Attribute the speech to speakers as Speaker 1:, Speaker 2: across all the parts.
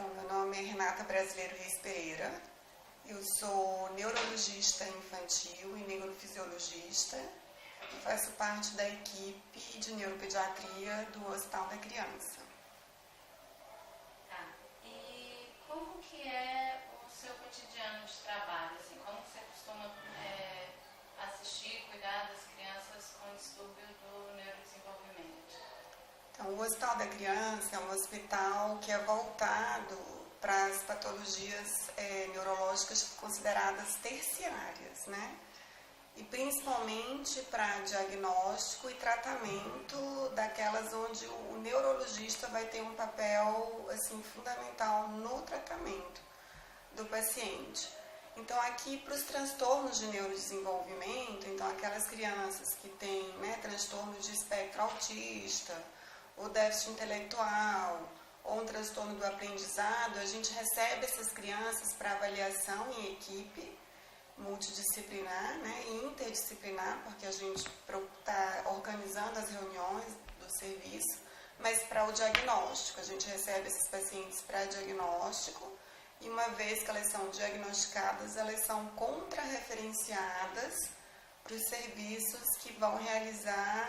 Speaker 1: Então, meu nome é Renata Brasileiro Reis Pereira, eu sou neurologista infantil e neurofisiologista e faço parte da equipe de neuropediatria do Hospital da Criança.
Speaker 2: Tá. E como que é o seu cotidiano de trabalho? Assim, como você costuma assistir e cuidar das crianças com distúrbio do neurodesenvolvimento?
Speaker 1: Então, o Hospital da Criança é um hospital que é voltado para as patologias neurológicas consideradas terciárias, né? E principalmente para diagnóstico e tratamento daquelas onde o neurologista vai ter um papel assim, fundamental no tratamento do paciente. Então, aqui para os transtornos de neurodesenvolvimento, então aquelas crianças que têm transtorno de espectro autista, ou déficit intelectual, ou um transtorno do aprendizado, a gente recebe essas crianças para avaliação em equipe multidisciplinar, e interdisciplinar, porque a gente está organizando as reuniões do serviço, mas para o diagnóstico, a gente recebe esses pacientes para diagnóstico, e uma vez que elas são diagnosticadas, elas são contrarreferenciadas para os serviços que vão realizar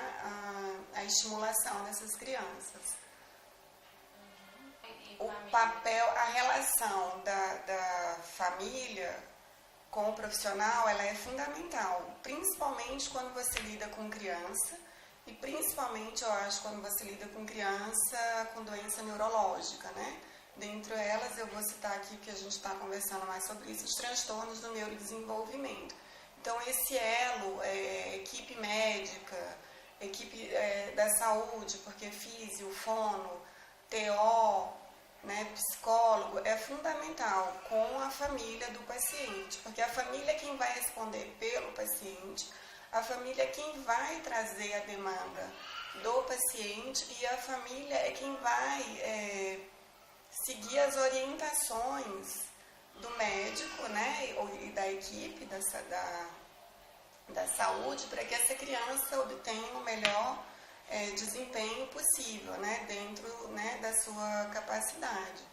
Speaker 1: a estimulação dessas crianças. O papel, a relação da família com o profissional, ela é fundamental, principalmente quando você lida com criança e principalmente, eu acho, quando você lida com criança com doença neurológica, né? Dentre elas, eu vou citar aqui, que a gente está conversando mais sobre isso, os transtornos do neurodesenvolvimento. Então, esse elo, equipe médica, equipe da saúde, porque físio, fono, TO, psicólogo, é fundamental com a família do paciente, porque a família é quem vai responder pelo paciente, a família é quem vai trazer a demanda do paciente e a família é quem vai seguir as orientações do médico, e da equipe da saúde para que essa criança obtenha o melhor desempenho possível, dentro da sua capacidade.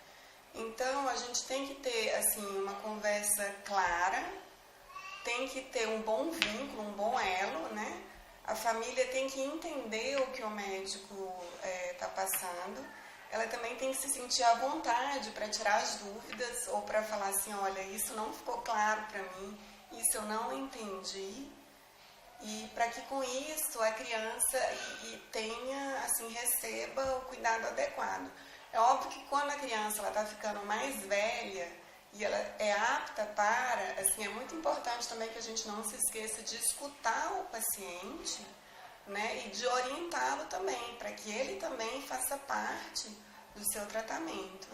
Speaker 1: Então, a gente tem que ter assim, uma conversa clara, tem que ter um bom vínculo, um bom elo, A família tem que entender o que o médico está passando. Ela também tem que se sentir à vontade para tirar as dúvidas ou para falar assim, olha, isso não ficou claro para mim, isso eu não entendi. E para que com isso a criança tenha, assim, receba o cuidado adequado. É óbvio que quando a criança está ficando mais velha e ela é apta para, assim, é muito importante também que a gente não se esqueça de escutar o paciente, e de orientá-lo também, para que ele também faça parte do seu tratamento,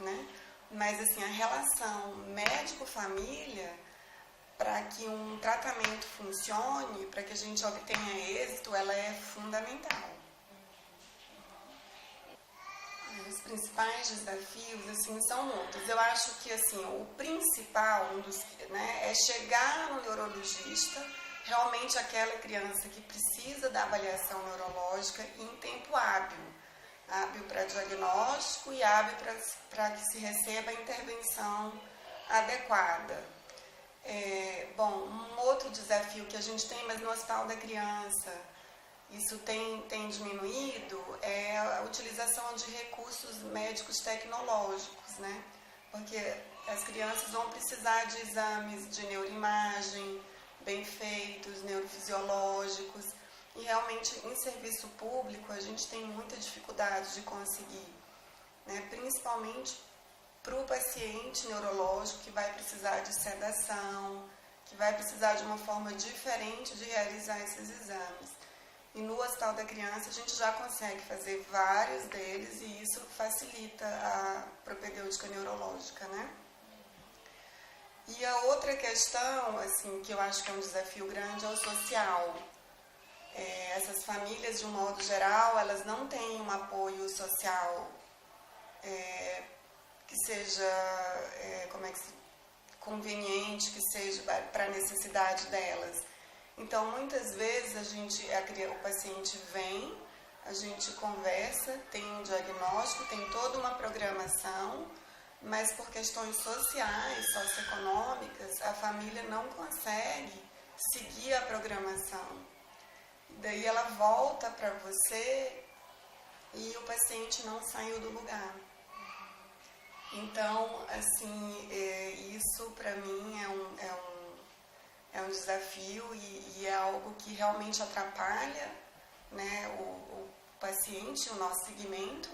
Speaker 1: Mas, assim, a relação médico-família, para que um tratamento funcione, para que a gente obtenha êxito, ela é fundamental. Os principais desafios, assim, são muitos. Eu acho que, assim, o principal, é chegar no neurologista, realmente aquela criança que precisa da avaliação neurológica em tempo hábil para diagnóstico e hábil para que se receba a intervenção adequada. Um outro desafio que a gente tem, mas no Hospital da Criança isso tem diminuído, é a utilização de recursos médicos tecnológicos, Porque as crianças vão precisar de exames de neuroimagem bem feitos, neurofisiológicos, e realmente em serviço público a gente tem muita dificuldade de conseguir, principalmente para o paciente neurológico que vai precisar de sedação, que vai precisar de uma forma diferente de realizar esses exames. E no Hospital da Criança a gente já consegue fazer vários deles e isso facilita a propedêutica neurológica, E a outra questão, assim, que eu acho que é um desafio grande é o social. Essas famílias, de um modo geral, elas não têm um apoio social que seja conveniente, que seja para a necessidade delas. Então, muitas vezes o paciente vem, a gente conversa, tem um diagnóstico, tem toda uma programação, mas por questões sociais, socioeconômicas, a família não consegue seguir a programação. Daí ela volta para você e o paciente não saiu do lugar. Então, assim, isso para mim é um desafio e é algo que realmente atrapalha, né, o paciente, o nosso segmento.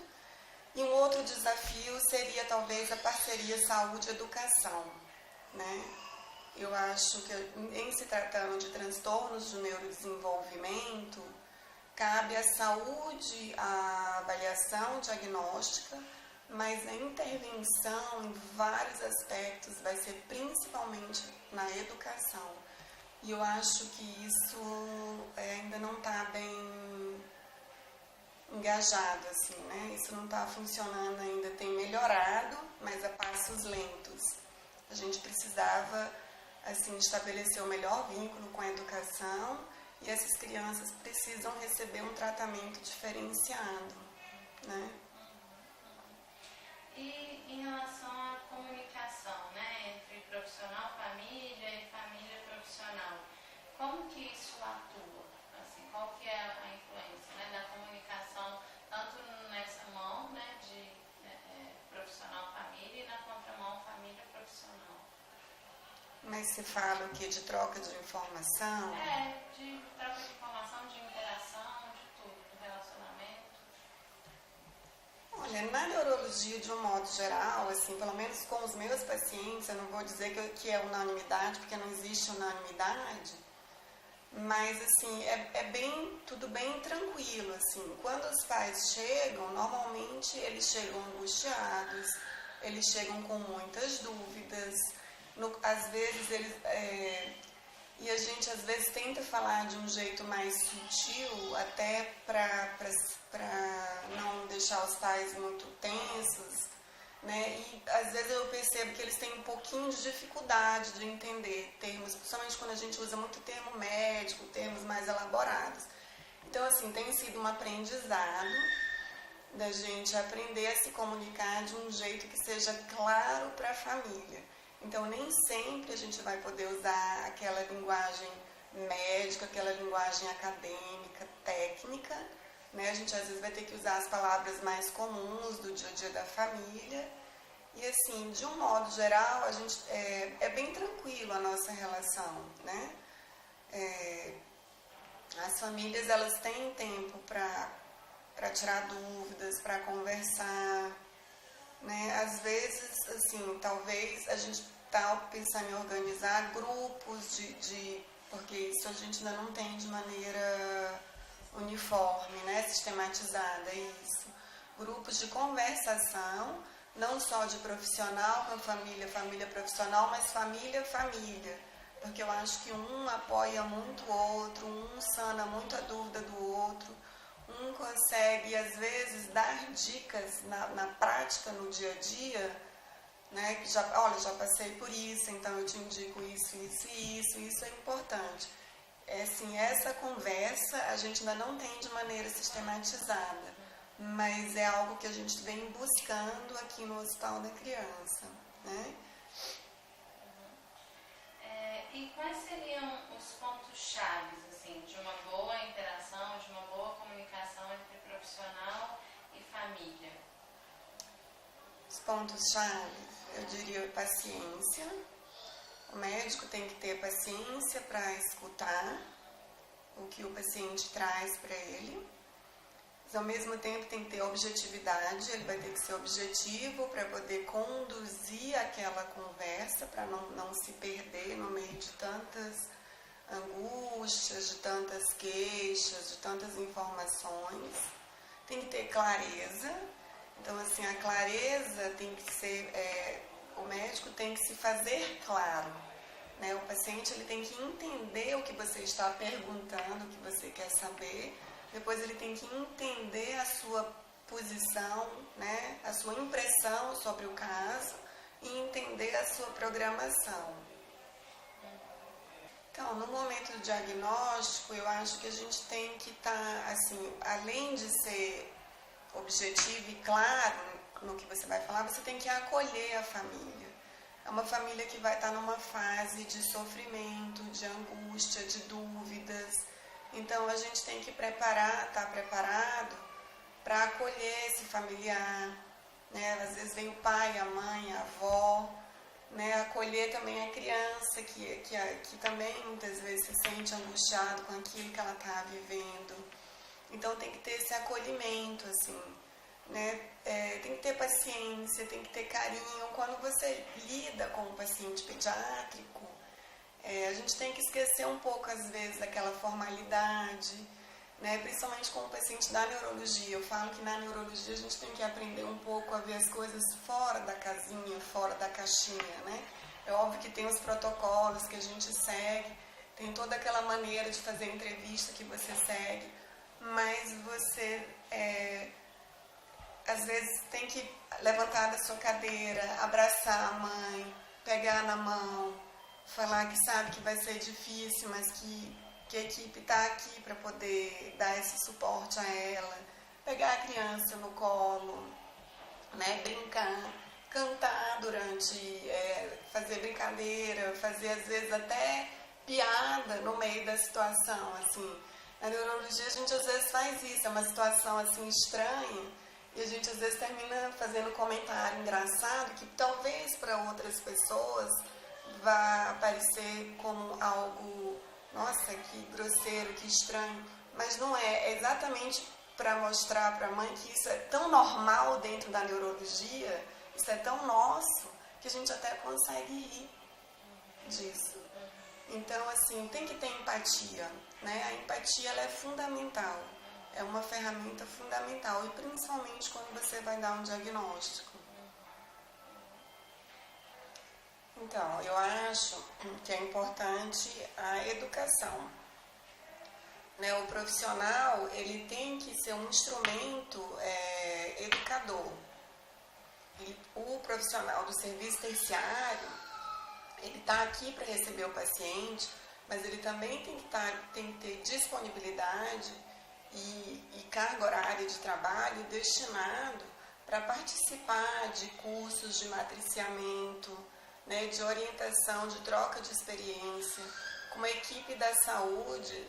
Speaker 1: E um outro desafio seria talvez a parceria saúde-educação, né? Eu acho que em se tratando de transtornos de neurodesenvolvimento, cabe à saúde a avaliação diagnóstica, mas a intervenção em vários aspectos vai ser principalmente na educação. E eu acho que isso ainda não está bem engajado, assim, né? Isso não está funcionando ainda, tem melhorado, mas a passos lentos. A gente precisava, assim, estabelecer o melhor vínculo com a educação e essas crianças precisam receber um tratamento diferenciado, né?
Speaker 2: E em relação à comunicação, né, entre profissional família e família profissional, como que isso atua? Assim, qual que é a influência, né, da comunicação tanto nessa mão, né, de profissional família e na contramão família profissional?
Speaker 1: Mas você fala o quê? De troca de informação?
Speaker 2: De troca de informação, de interação, de tudo, do relacionamento.
Speaker 1: Olha, na neurologia, de um modo geral, assim, pelo menos com os meus pacientes, eu não vou dizer que é unanimidade, porque não existe unanimidade, mas, assim, tudo bem tranquilo, assim. Quando os pais chegam, normalmente eles chegam angustiados, eles chegam com muitas dúvidas, às vezes eles... E a gente às vezes tenta falar de um jeito mais sutil, até para não deixar os pais muito tensos, né? E às vezes eu percebo que eles têm um pouquinho de dificuldade de entender termos, principalmente quando a gente usa muito termo médico, termos mais elaborados. Então, assim, tem sido um aprendizado da gente aprender a se comunicar de um jeito que seja claro para a família. Então, nem sempre a gente vai poder usar aquela linguagem médica, aquela linguagem acadêmica, técnica, né? A gente, às vezes, vai ter que usar as palavras mais comuns do dia a dia da família. E, assim, de um modo geral, a gente, é bem tranquilo a nossa relação, né? As famílias, elas têm tempo para tirar dúvidas, para conversar, né? Às vezes, assim, talvez a gente está pensando em organizar grupos porque isso a gente ainda não tem de maneira uniforme, né? Sistematizada, isso. Grupos de conversação, não só de profissional com família, família profissional, mas família, família. Porque eu acho que um apoia muito o outro, um sana muito a dúvida do outro, um consegue, às vezes, dar dicas na prática, no dia a dia, né? Que já passei por isso, então eu te indico isso, isso e isso, isso é importante. Assim, essa conversa a gente ainda não tem de maneira sistematizada, mas é algo que a gente vem buscando aqui no Hospital da Criança, né?
Speaker 2: E quais seriam os pontos chaves, assim, de uma boa interação, de uma boa comunicação entre profissional e família?
Speaker 1: Os pontos chaves, eu diria paciência. O médico tem que ter paciência para escutar o que o paciente traz para ele. Mas, ao mesmo tempo, tem que ter objetividade. Ele vai ter que ser objetivo para poder conduzir aquela conversa, para não se perder no meio de tantas angústias, de tantas queixas, de tantas informações. Tem que ter clareza. Então, assim, a clareza tem que ser... o médico tem que se fazer claro, né? O paciente, ele tem que entender o que você está perguntando, o que você quer saber. Depois ele tem que entender a sua posição, né? A sua impressão sobre o caso e entender a sua programação. Então, no momento do diagnóstico, eu acho que a gente tem que estar, assim, além de ser objetivo e claro no que você vai falar, você tem que acolher a família. É uma família que vai estar numa fase de sofrimento, de angústia, de dúvidas. Então a gente tem que estar preparado para acolher esse familiar, né? Às vezes vem o pai, a mãe, a avó, né? Acolher também a criança que também muitas vezes se sente angustiado com aquilo que ela está vivendo. Então tem que ter esse acolhimento, assim, né? Tem que ter paciência, tem que ter carinho. Quando você lida com um paciente pediátrico, a gente tem que esquecer um pouco, às vezes, daquela formalidade, né? Principalmente com o paciente da neurologia. Eu falo que na neurologia a gente tem que aprender um pouco a ver as coisas fora da casinha, fora da caixinha, né? É óbvio que tem os protocolos que a gente segue, tem toda aquela maneira de fazer entrevista que você segue, mas você, às vezes, tem que levantar da sua cadeira, abraçar a mãe, pegar na mão, falar que sabe que vai ser difícil, mas que a equipe está aqui para poder dar esse suporte a ela, pegar a criança no colo, né, brincar, cantar fazer brincadeira, fazer às vezes até piada no meio da situação, assim. Na neurologia a gente às vezes faz isso, é uma situação assim estranha, e a gente às vezes termina fazendo um comentário engraçado que talvez para outras pessoas vá aparecer como algo, nossa, que grosseiro, que estranho, mas não é. É exatamente para mostrar para a mãe que isso é tão normal dentro da neurologia, isso é tão nosso, que a gente até consegue rir disso. Então, assim, tem que ter empatia, né? A empatia, ela é fundamental, é uma ferramenta fundamental, e principalmente quando você vai dar um diagnóstico. Então, eu acho que é importante a educação, né? O profissional, ele tem que ser um instrumento educador. O profissional do serviço terciário, ele está aqui para receber o paciente, mas ele também tem que ter disponibilidade e carga horária de trabalho destinado para participar de cursos de matriciamento, né, de orientação, de troca de experiência, com a equipe da saúde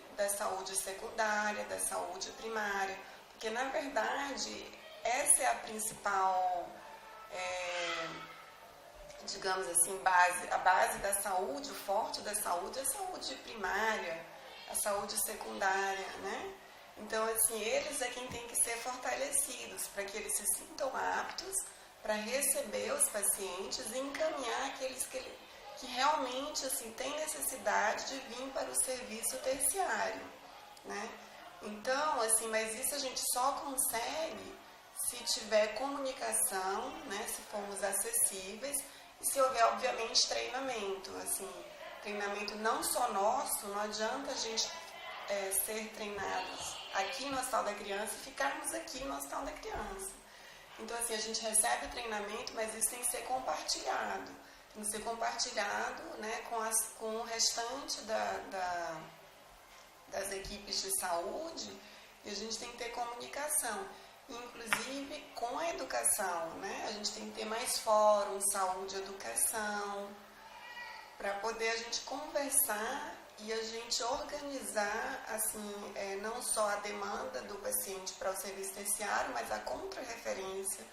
Speaker 1: secundária, da saúde primária, porque, na verdade, essa é a principal, digamos assim, a base da saúde, o forte da saúde é a saúde primária, a saúde secundária, né? Então, assim, eles é quem tem que ser fortalecidos para que eles se sintam aptos para receber os pacientes e encaminhar aqueles que realmente, assim, têm necessidade de vir para o serviço terciário, né? Então, assim, mas isso a gente só consegue se tiver comunicação, né, se formos acessíveis e se houver, obviamente, treinamento, assim, treinamento não só nosso, não adianta a gente ser treinados aqui no Hospital da Criança e ficarmos aqui no Hospital da Criança. Então, assim, a gente recebe o treinamento, mas isso tem que ser compartilhado. Tem que ser compartilhado, né, com o restante das equipes de saúde, e a gente tem que ter comunicação. Inclusive com a educação, né? A gente tem que ter mais fóruns, saúde e educação, para poder a gente conversar e a gente organizar, assim, não só a demanda do paciente para o serviço terciário, mas a contra-referência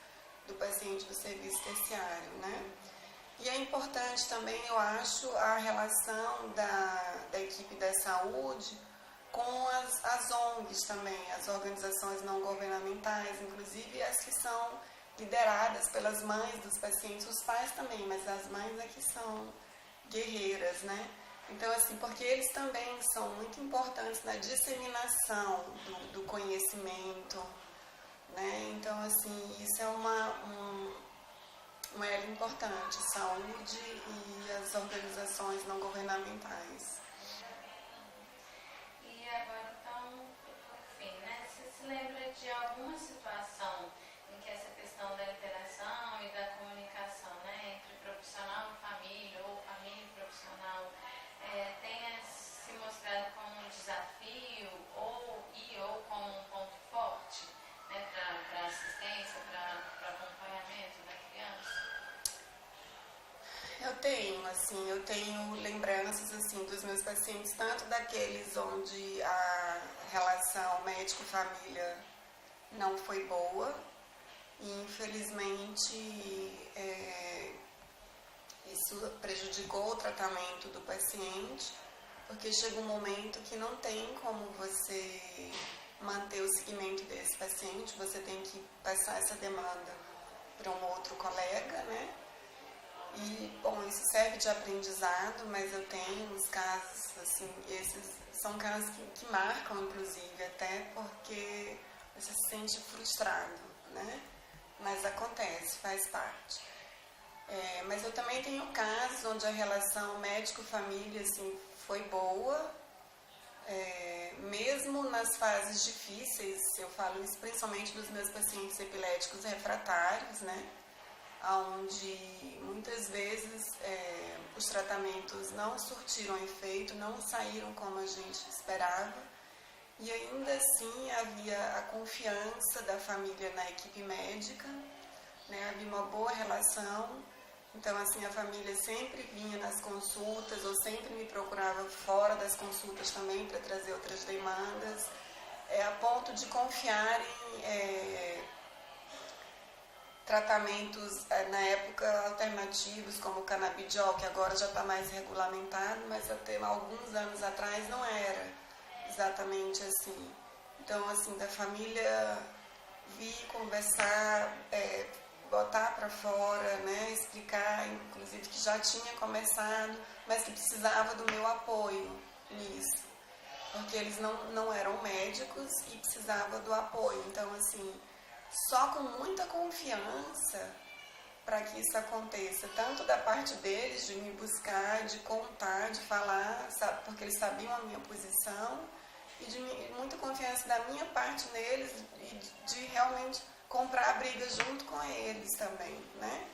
Speaker 1: do paciente do serviço terciário, né? E é importante também, eu acho, a relação da equipe da saúde com as ONGs também, as organizações não governamentais, inclusive as que são lideradas pelas mães dos pacientes, os pais também, mas as mães é que são guerreiras, né? Então, assim, porque eles também são muito importantes na disseminação do conhecimento, né? Então, assim, isso é um elo importante, saúde e as organizações não governamentais.
Speaker 2: E agora, então, por fim, né? Você se lembra de alguma situação em que essa questão da interação e da comunicação, né, entre profissional e família, ou família e profissional, tenha se mostrado como um desafio ou como um ponto forte, né, para assistência, para acompanhamento?
Speaker 1: eu tenho lembranças, assim, dos meus pacientes, tanto daqueles onde a relação médico-família não foi boa, e infelizmente isso prejudicou o tratamento do paciente, porque chega um momento que não tem como você manter o seguimento desse paciente, você tem que passar essa demanda para um outro colega, né? E, bom, isso serve de aprendizado, mas eu tenho uns casos, assim, esses são casos que marcam, inclusive, até porque você se sente frustrado, né? Mas acontece, faz parte. Mas eu também tenho casos onde a relação médico-família, assim, foi boa, mesmo nas fases difíceis. Eu falo isso principalmente dos meus pacientes epiléticos refratários, né? Onde muitas vezes os tratamentos não surtiram efeito, não saíram como a gente esperava, e ainda assim havia a confiança da família na equipe médica, né? Havia uma boa relação. Então, assim, a família sempre vinha nas consultas, ou sempre me procurava fora das consultas também para trazer outras demandas, a ponto de confiarem tratamentos, na época, alternativos, como o canabidiol, que agora já está mais regulamentado, mas até alguns anos atrás não era exatamente assim. Então, assim, da família vir conversar, botar para fora, né, explicar, inclusive, que já tinha começado, mas que precisava do meu apoio nisso, porque eles não eram médicos e precisavam do apoio. Então, assim, só com muita confiança para que isso aconteça, tanto da parte deles, de me buscar, de contar, de falar, sabe, porque eles sabiam a minha posição, e de muita confiança da minha parte neles, e de realmente comprar a briga junto com eles também, né?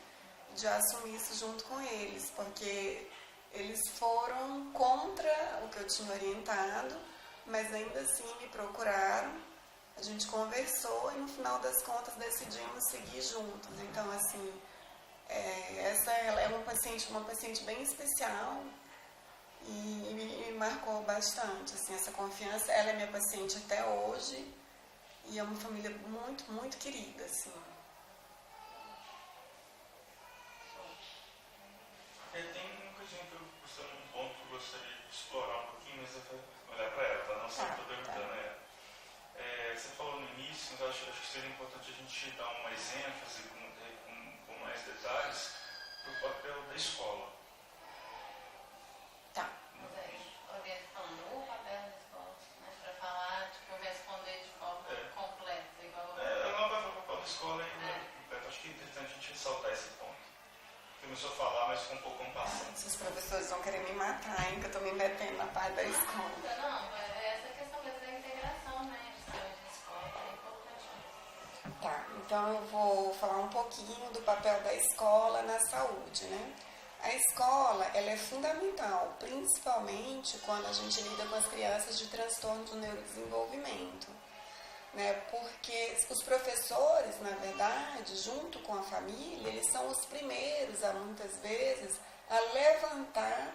Speaker 1: De assumir isso junto com eles, porque eles foram contra o que eu tinha orientado, mas ainda assim me procuraram, a gente conversou e no final das contas decidimos seguir juntos. Então, assim, essa ela é uma paciente bem especial e me marcou bastante, assim, essa confiança. Ela é minha paciente até hoje. E é uma família muito, muito querida, assim.
Speaker 3: Tem uma coisinha que um ponto que eu gostaria de explorar um pouquinho, mas eu vou olhar para ela, tá? Não sei o que eu estou perguntando a ela. Você falou no início, mas acho que seria importante a gente dar mais ênfase, com mais detalhes, para o papel da escola.
Speaker 1: Tá.
Speaker 2: Alguém falando o papel da escola, né? Para falar, tipo, responder de forma completa, igual.
Speaker 3: Ela vai falar o papel da escola e acho que é interessante a gente ressaltar esse ponto. Começou a falar, mas ficou um pouco passando.
Speaker 1: Se os professores vão querer me matar, hein, que eu estou me metendo na parte da escola.
Speaker 2: Não, essa questão mesmo da integração, né, de saúde na escola, que é importante.
Speaker 1: Tá, então eu vou falar um pouquinho do papel da escola na saúde, né? A escola, ela é fundamental, principalmente quando a gente lida com as crianças de transtorno do neurodesenvolvimento, né? Porque os professores, na verdade, junto com a família, eles são os primeiros, muitas vezes, a levantar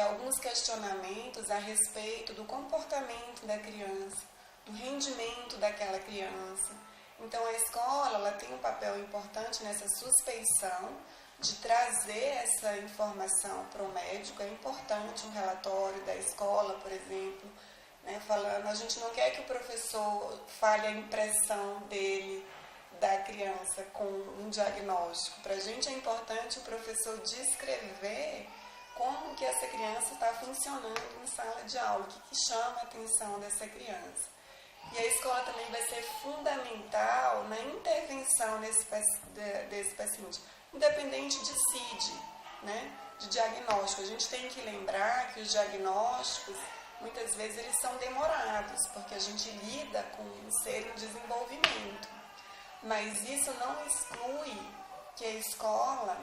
Speaker 1: alguns questionamentos a respeito do comportamento da criança, do rendimento daquela criança. Então, a escola ela tem um papel importante nessa suspeição de trazer essa informação para o médico. É importante um relatório da escola, por exemplo, né, falando, a gente não quer que o professor fale a impressão dele da criança com um diagnóstico. Para a gente é importante o professor descrever como que essa criança está funcionando em sala de aula, o que chama a atenção dessa criança. E a escola também vai ser fundamental na intervenção desse paciente, independente de CID, né, de diagnóstico. A gente tem que lembrar que os diagnósticos, muitas vezes, eles são demorados, porque a gente lida com um ser em desenvolvimento. Mas isso não exclui que a escola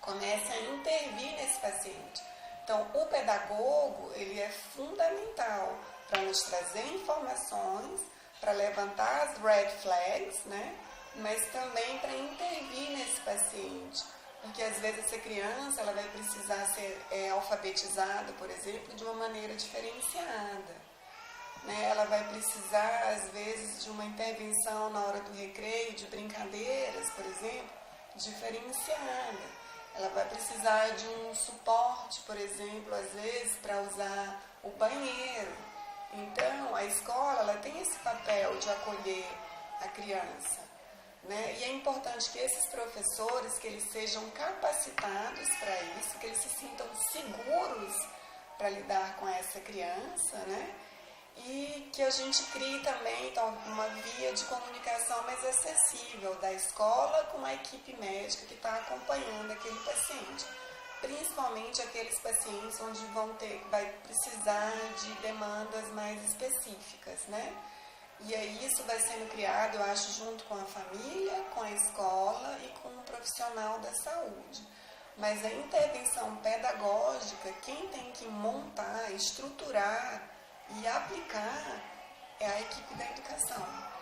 Speaker 1: comece a intervir nesse paciente. Então, o pedagogo, ele é fundamental para nos trazer informações, para levantar as red flags, né? Mas também para intervir nesse paciente, Porque às vezes essa criança ela vai precisar ser alfabetizada, por exemplo, de uma maneira diferenciada. Né? Ela vai precisar, às vezes, de uma intervenção na hora do recreio, de brincadeiras, por exemplo, diferenciada. Ela vai precisar de um suporte, por exemplo, às vezes, para usar o banheiro. Então, a escola ela tem esse papel de acolher a criança. Né? E é importante que esses professores que eles sejam capacitados para isso, que eles se sintam seguros para lidar com essa criança, né? E que a gente crie também então, uma via de comunicação mais acessível da escola com a equipe médica que está acompanhando aquele paciente, principalmente aqueles pacientes onde vai precisar de demandas mais específicas, né? E aí isso vai sendo criado, eu acho, junto com a família, com a escola e com o profissional da saúde. Mas a intervenção pedagógica, quem tem que montar, estruturar e aplicar é a equipe da educação.